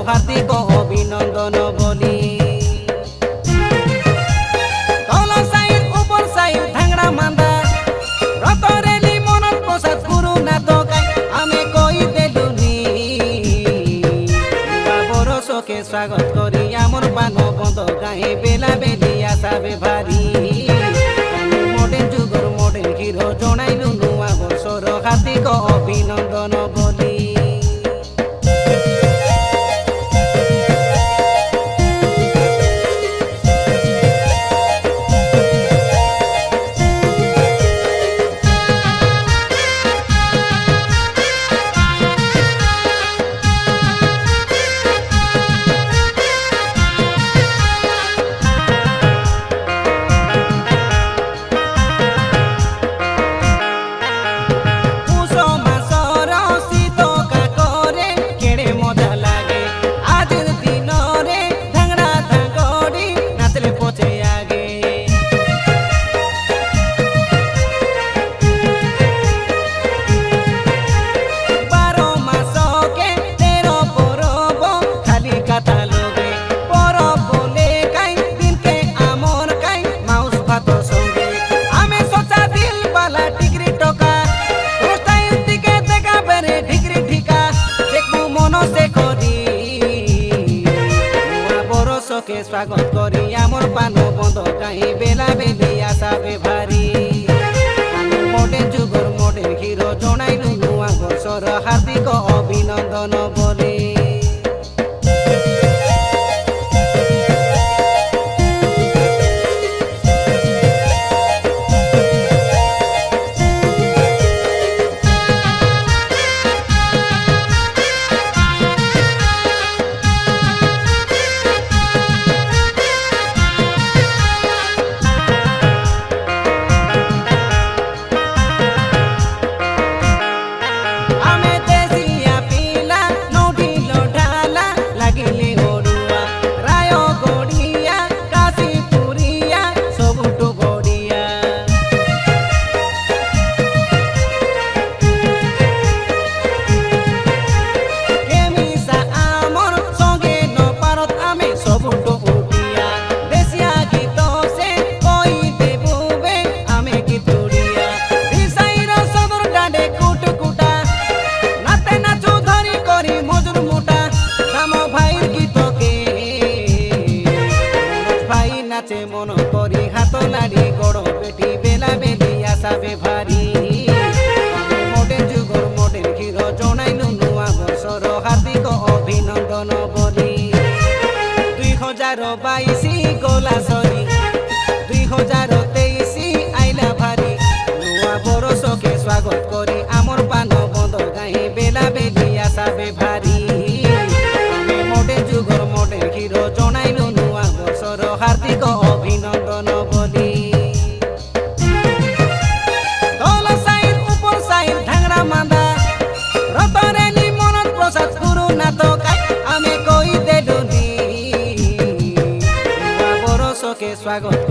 হার্দিক অভিনন্দন বলি। তল সাইড উপর সাইড ধাংড়া মান্দা রতরেলি মনত প্রসাদ গুরু না তো গাই আমি কই দেলুনি বরসকে স্বাগত করি আমার পান বন্ধ গায়ে বেলা বেলি আসাবে ভারি মডেল যুগর মডেল হিরো জনাইলু নুয়া বর্ষর হার্দিক অভিনন্দন বলি। কে স্বাগত করি আমার পান বন্ধ গায়ে বেলা বেলি আসাবে ভারি মডেল যুগর মডেল হিরো জনাইলু নুয়া বর্ষর হার্দিক অভিনন্দন বলি। নাচে মন করি হাত লাড়ি গড় বেটি বেলা বেলি আসাবে ভারি মডেল যুগর মডেল হিরো জনাইলু নুয়া বর্ষর হার্দিক অভিনন্দন বলি। 2022 গোলা সরি 2023 আইলা ভারি নুয়া বরসকে স্বাগত করি আমার পান বন্ধ গায়ে বেলা বেলি আসাবে ভারি মডেল যুগর মডেল হিরো জনাইলু নুয়া বর্ষর হার্দিক অভিনন্দন বলি। তল সাইড উপর সাইড ধাংড়া মান্দা রতরেলি মনত প্রসাদ গুরু না তো গাই আমি কই দেলুনি বরসকে স্বাগত